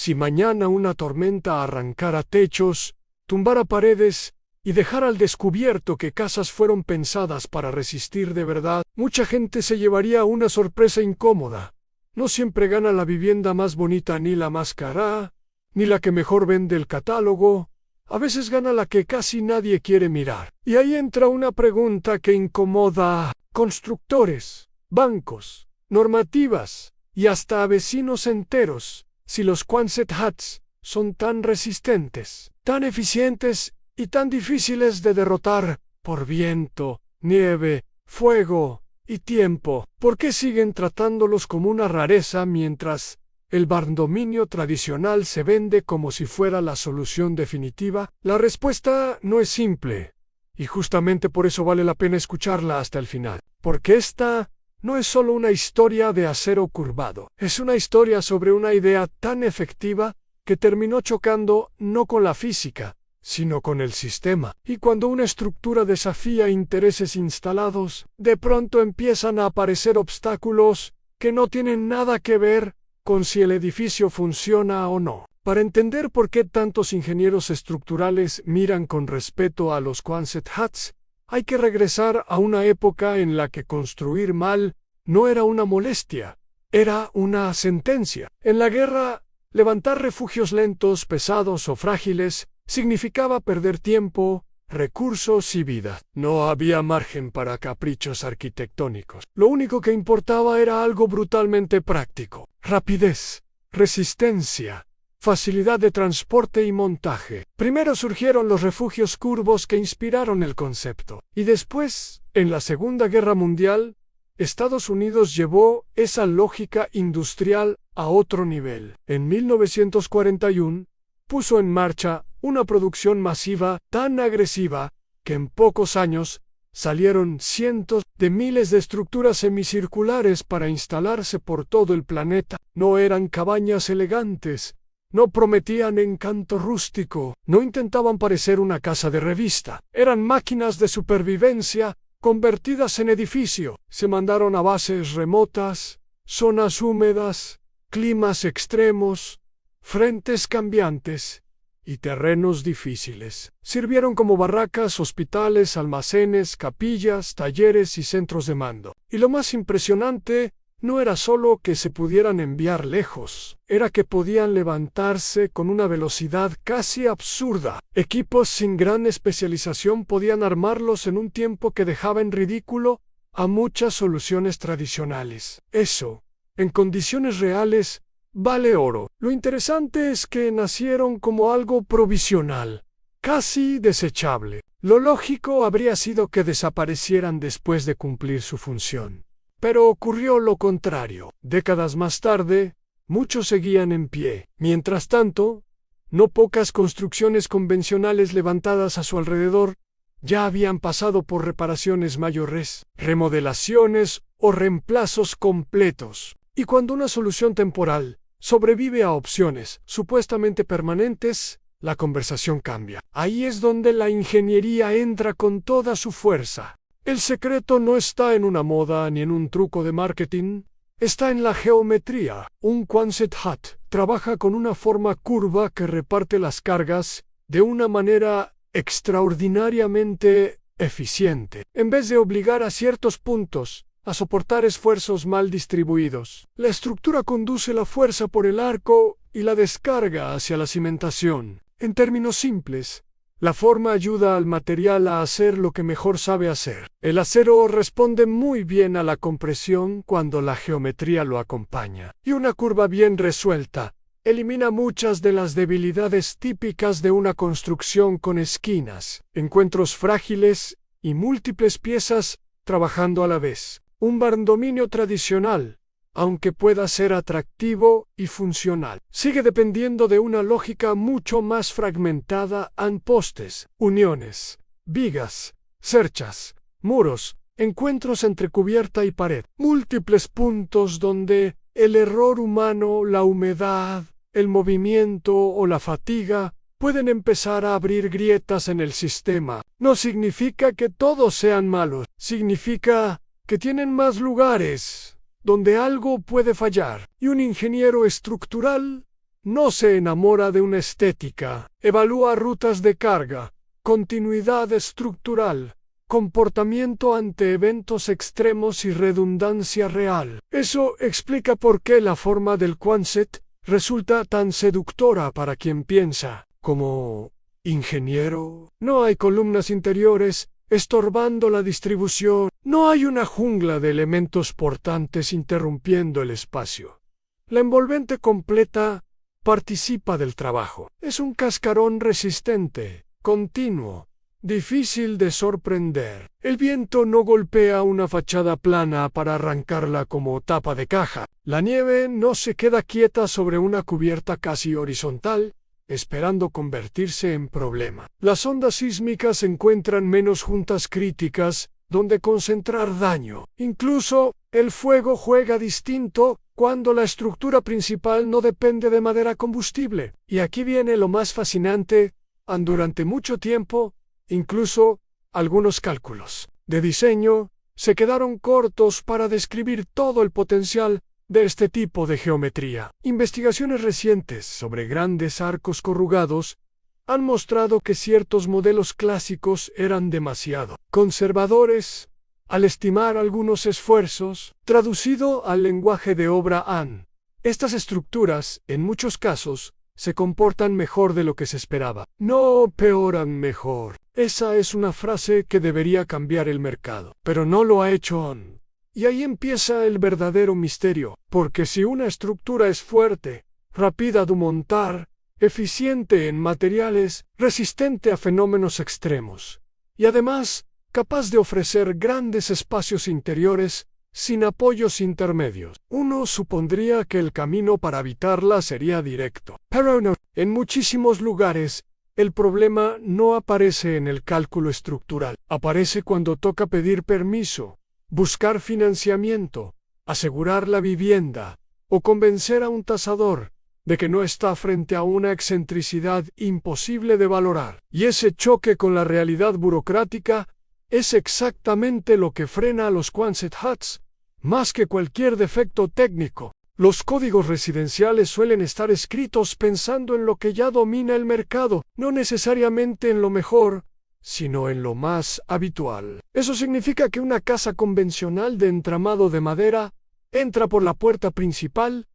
Si mañana una tormenta arrancara techos, tumbara paredes y dejara al descubierto que casas fueron pensadas para resistir de verdad, mucha gente se llevaría una sorpresa incómoda. No siempre gana la vivienda más bonita ni la más cara, ni la que mejor vende el catálogo. A veces gana la que casi nadie quiere mirar. Y ahí entra una pregunta que incomoda a constructores, bancos, normativas y hasta a vecinos enteros. Si los Quonset huts son tan resistentes, tan eficientes y tan difíciles de derrotar por viento, nieve, fuego y tiempo, ¿por qué siguen tratándolos como una rareza mientras el barndominio tradicional se vende como si fuera la solución definitiva? La respuesta no es simple, y justamente por eso vale la pena escucharla hasta el final, porque esta no es solo una historia de acero curvado, es una historia sobre una idea tan efectiva que terminó chocando no con la física, sino con el sistema. Y cuando una estructura desafía intereses instalados, de pronto empiezan a aparecer obstáculos que no tienen nada que ver con si el edificio funciona o no. Para entender por qué tantos ingenieros estructurales miran con respeto a los Quonset huts, hay que regresar a una época en la que construir mal no era una molestia, era una sentencia. En la guerra, levantar refugios lentos, pesados o frágiles significaba perder tiempo, recursos y vida. No había margen para caprichos arquitectónicos. Lo único que importaba era algo brutalmente práctico: rapidez, resistencia, facilidad de transporte y montaje. Primero surgieron los refugios curvos que inspiraron el concepto. Y después, en la Segunda Guerra Mundial, Estados Unidos llevó esa lógica industrial a otro nivel. En 1941, puso en marcha una producción masiva tan agresiva que en pocos años salieron cientos de miles de estructuras semicirculares para instalarse por todo el planeta. No eran cabañas elegantes, no prometían encanto rústico, no intentaban parecer una casa de revista. Eran máquinas de supervivencia convertidas en edificio. Se mandaron a bases remotas, zonas húmedas, climas extremos, frentes cambiantes y terrenos difíciles. Sirvieron como barracas, hospitales, almacenes, capillas, talleres y centros de mando. Y lo más impresionante no era solo que se pudieran enviar lejos, era que podían levantarse con una velocidad casi absurda. Equipos sin gran especialización podían armarlos en un tiempo que dejaba en ridículo a muchas soluciones tradicionales. Eso, en condiciones reales, vale oro. Lo interesante es que nacieron como algo provisional, casi desechable. Lo lógico habría sido que desaparecieran después de cumplir su función. Pero ocurrió lo contrario. Décadas más tarde, muchos seguían en pie. Mientras tanto, no pocas construcciones convencionales levantadas a su alrededor ya habían pasado por reparaciones mayores, remodelaciones o reemplazos completos. Y cuando una solución temporal sobrevive a opciones supuestamente permanentes, la conversación cambia. Ahí es donde la ingeniería entra con toda su fuerza. El secreto no está en una moda ni en un truco de marketing, está en la geometría. Un Quonset hut trabaja con una forma curva que reparte las cargas de una manera extraordinariamente eficiente. En vez de obligar a ciertos puntos a soportar esfuerzos mal distribuidos, la estructura conduce la fuerza por el arco y la descarga hacia la cimentación. En términos simples, la forma ayuda al material a hacer lo que mejor sabe hacer. El acero responde muy bien a la compresión cuando la geometría lo acompaña. Y una curva bien resuelta elimina muchas de las debilidades típicas de una construcción con esquinas, encuentros frágiles y múltiples piezas trabajando a la vez. Un barndominio tradicional, aunque pueda ser atractivo y funcional, sigue dependiendo de una lógica mucho más fragmentada en postes, uniones, vigas, cerchas, muros, encuentros entre cubierta y pared, múltiples puntos donde el error humano, la humedad, el movimiento o la fatiga pueden empezar a abrir grietas en el sistema. No significa que todos sean malos, significa que tienen más lugares donde algo puede fallar, y un ingeniero estructural no se enamora de una estética, evalúa rutas de carga, continuidad estructural, comportamiento ante eventos extremos y redundancia real. Eso explica por qué la forma del Quonset resulta tan seductora para quien piensa como ingeniero. No hay columnas interiores estorbando la distribución. No hay una jungla de elementos portantes interrumpiendo el espacio. La envolvente completa participa del trabajo. Es un cascarón resistente, continuo, difícil de sorprender. El viento no golpea una fachada plana para arrancarla como tapa de caja. La nieve no se queda quieta sobre una cubierta casi horizontal, esperando convertirse en problema. Las ondas sísmicas encuentran menos juntas críticas donde concentrar daño. Incluso el fuego juega distinto cuando la estructura principal no depende de madera combustible. Y aquí viene lo más fascinante: durante mucho tiempo, incluso algunos cálculos de diseño se quedaron cortos para describir todo el potencial de este tipo de geometría. Investigaciones recientes sobre grandes arcos corrugados han mostrado que ciertos modelos clásicos eran demasiado conservadores al estimar algunos esfuerzos. Traducido al lenguaje de obra AN, estas estructuras, en muchos casos, se comportan mejor de lo que se esperaba. No peoran mejor. Esa es una frase que debería cambiar el mercado, pero no lo ha hecho AN. Y ahí empieza el verdadero misterio, porque si una estructura es fuerte, rápida de montar, eficiente en materiales, resistente a fenómenos extremos, y además capaz de ofrecer grandes espacios interiores sin apoyos intermedios, uno supondría que el camino para habitarla sería directo. Pero no, en muchísimos lugares, el problema no aparece en el cálculo estructural, aparece cuando toca pedir permiso, buscar financiamiento, asegurar la vivienda o convencer a un tasador de que no está frente a una excentricidad imposible de valorar. Y ese choque con la realidad burocrática es exactamente lo que frena a los Quonset huts, más que cualquier defecto técnico. Los códigos residenciales suelen estar escritos pensando en lo que ya domina el mercado, no necesariamente en lo mejor, sino en lo más habitual. Eso significa que una casa convencional de entramado de madera entra por la puerta principal,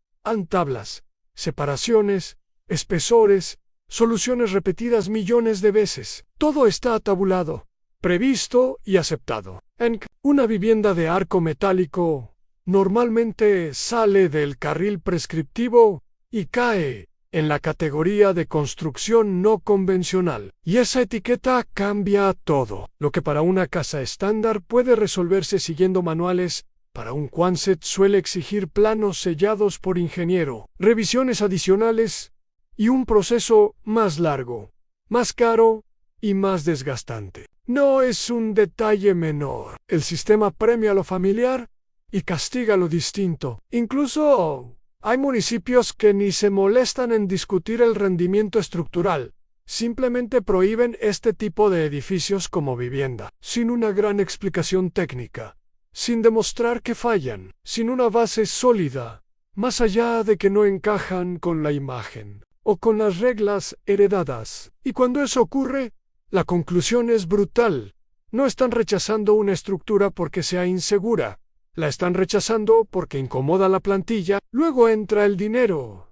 tablas, separaciones, espesores, soluciones repetidas millones de veces. Todo está tabulado, previsto y aceptado. En una vivienda de arco metálico normalmente sale del carril prescriptivo y cae en la categoría de construcción no convencional. Y esa etiqueta cambia todo. Lo que para una casa estándar puede resolverse siguiendo manuales, para un Quonset suele exigir planos sellados por ingeniero, revisiones adicionales y un proceso más largo, más caro y más desgastante. No es un detalle menor. El sistema premia lo familiar y castiga lo distinto. Incluso hay municipios que ni se molestan en discutir el rendimiento estructural. Simplemente prohíben este tipo de edificios como vivienda, sin una gran explicación técnica, sin demostrar que fallan, sin una base sólida, más allá de que no encajan con la imagen o con las reglas heredadas. Y cuando eso ocurre, la conclusión es brutal. No están rechazando una estructura porque sea insegura. La están rechazando porque incomoda la plantilla. Luego entra el dinero.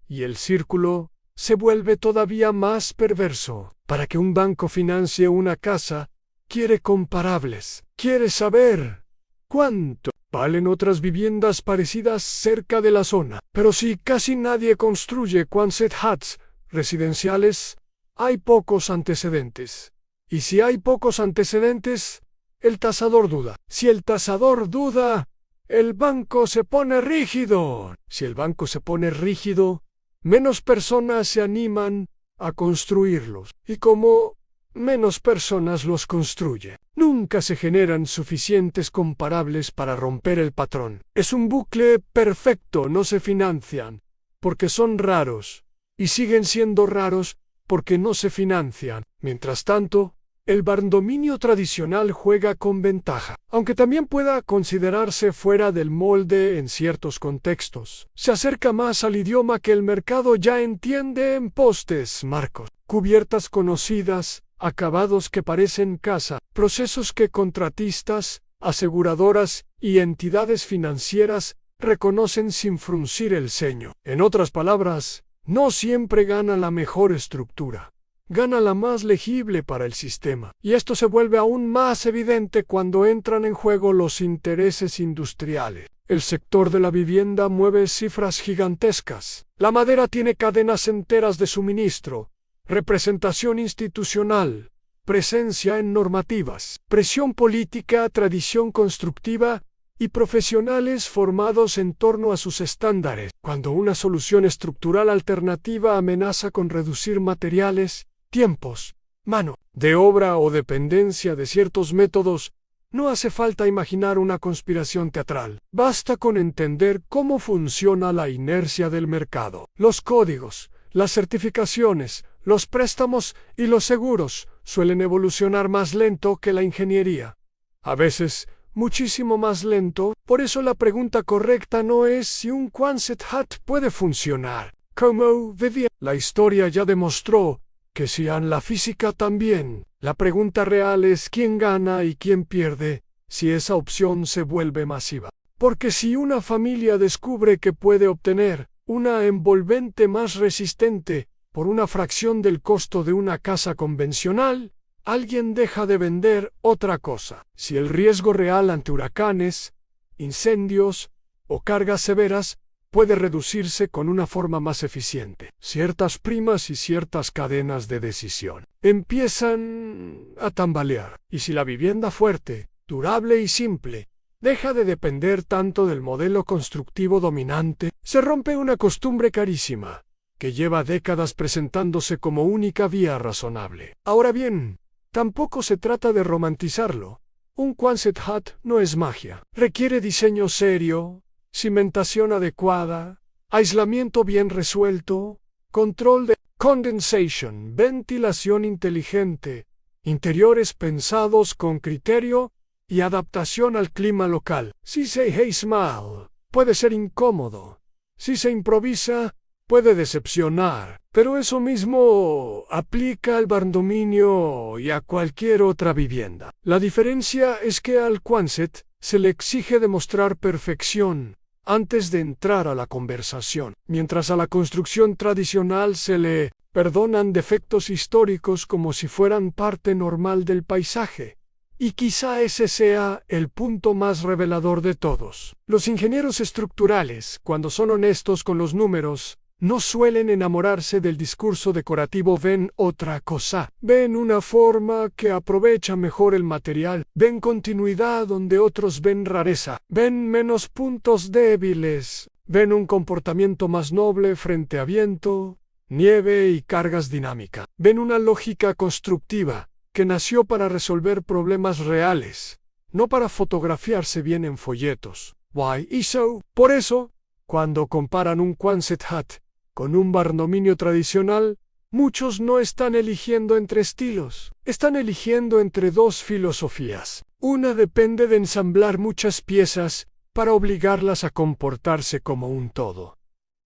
Y el círculo se vuelve todavía más perverso. Para que un banco financie una casa, quiere comparables. Quiere saber cuánto valen otras viviendas parecidas cerca de la zona. Pero si casi nadie construye Quonset huts residenciales, hay pocos antecedentes. Y si hay pocos antecedentes, el tasador duda. Si el tasador duda, el banco se pone rígido. Si el banco se pone rígido, menos personas se animan a construirlos. Y como menos personas los construyen, nunca se generan suficientes comparables para romper el patrón. Es un bucle perfecto. No se financian porque son raros y siguen siendo raros porque no se financian. Mientras tanto, el bardominio tradicional juega con ventaja, aunque también pueda considerarse fuera del molde en ciertos contextos. Se acerca más al idioma que el mercado ya entiende en postes, marcos, cubiertas conocidas, acabados que parecen casa, procesos que contratistas, aseguradoras y entidades financieras reconocen sin fruncir el ceño. En otras palabras, no siempre gana la mejor estructura. Gana la más legible para el sistema. Y esto se vuelve aún más evidente cuando entran en juego los intereses industriales. El sector de la vivienda mueve cifras gigantescas. La madera tiene cadenas enteras de suministro, representación institucional, presencia en normativas, presión política, tradición constructiva y profesionales formados en torno a sus estándares. Cuando una solución estructural alternativa amenaza con reducir materiales, tiempos, mano de obra o dependencia de ciertos métodos, no hace falta imaginar una conspiración teatral. Basta con entender cómo funciona la inercia del mercado. Los códigos, las certificaciones, los préstamos y los seguros suelen evolucionar más lento que la ingeniería. A veces, muchísimo más lento. Por eso la pregunta correcta no es si un Quonset hut puede funcionar. Como vivía. La historia ya demostró que si la física también. La pregunta real es quién gana y quién pierde si esa opción se vuelve masiva. Porque si una familia descubre que puede obtener una envolvente más resistente por una fracción del costo de una casa convencional, alguien deja de vender otra cosa. Si el riesgo real ante huracanes, incendios o cargas severas puede reducirse con una forma más eficiente, ciertas primas y ciertas cadenas de decisión empiezan a tambalear. Y si la vivienda fuerte, durable y simple deja de depender tanto del modelo constructivo dominante, se rompe una costumbre carísima que lleva décadas presentándose como única vía razonable. Ahora bien, tampoco se trata de romantizarlo. Un Quonset hut no es magia. Requiere diseño serio, cimentación adecuada, aislamiento bien resuelto, control de condensation, ventilación inteligente, interiores pensados con criterio y adaptación al clima local. Si se hace mal, puede ser incómodo. Si se improvisa, puede decepcionar. Pero eso mismo aplica al bardominio y a cualquier otra vivienda. La diferencia es que al Quonset se le exige demostrar perfección antes de entrar a la conversación, mientras a la construcción tradicional se le perdonan defectos históricos como si fueran parte normal del paisaje. Y quizá ese sea el punto más revelador de todos. Los ingenieros estructurales, cuando son honestos con los números, no suelen enamorarse del discurso decorativo. Ven otra cosa. Ven una forma que aprovecha mejor el material. Ven continuidad donde otros ven rareza. Ven menos puntos débiles. Ven un comportamiento más noble frente a viento, nieve y cargas dinámicas. Ven una lógica constructiva que nació para resolver problemas reales, no para fotografiarse bien en folletos. Why is so? Por eso, cuando comparan un Quonset hut con un bardominio tradicional, muchos no están eligiendo entre estilos, están eligiendo entre dos filosofías. Una depende de ensamblar muchas piezas para obligarlas a comportarse como un todo.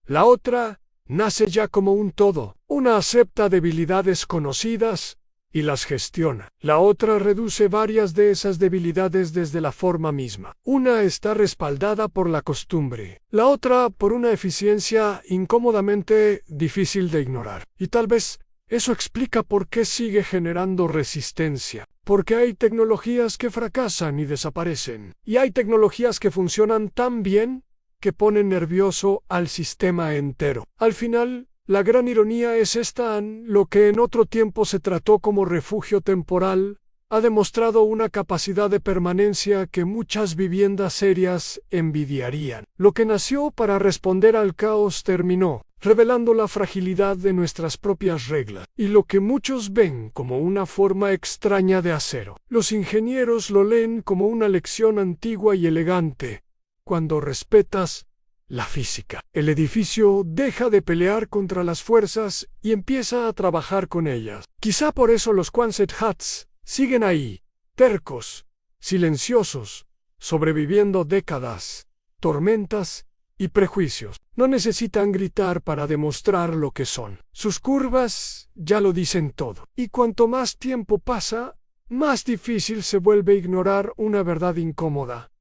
La otra nace ya como un todo. Una acepta debilidades conocidas y las gestiona. La otra reduce varias de esas debilidades desde la forma misma. Una está respaldada por la costumbre, la otra por una eficiencia incómodamente difícil de ignorar. Y tal vez eso explica por qué sigue generando resistencia. Porque hay tecnologías que fracasan y desaparecen. Y hay tecnologías que funcionan tan bien que ponen nervioso al sistema entero. Al final, la gran ironía es esta: lo que en otro tiempo se trató como refugio temporal, ha demostrado una capacidad de permanencia que muchas viviendas serias envidiarían. Lo que nació para responder al caos terminó, revelando la fragilidad de nuestras propias reglas, y lo que muchos ven como una forma extraña de acero, los ingenieros lo leen como una lección antigua y elegante. Cuando respetas la física, el edificio deja de pelear contra las fuerzas y empieza a trabajar con ellas. Quizá por eso los Quonset huts Siguen ahí, tercos, silenciosos, sobreviviendo décadas, tormentas y prejuicios. No necesitan gritar para demostrar lo que son. Sus curvas ya lo dicen todo. Y cuanto más tiempo pasa, más difícil se vuelve ignorar una verdad incómoda.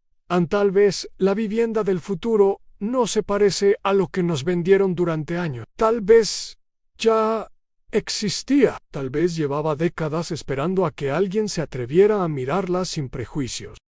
Tal vez la vivienda del futuro no se parece a lo que nos vendieron durante años. Tal vez ya existía. Tal vez llevaba décadas esperando a que alguien se atreviera a mirarla sin prejuicios.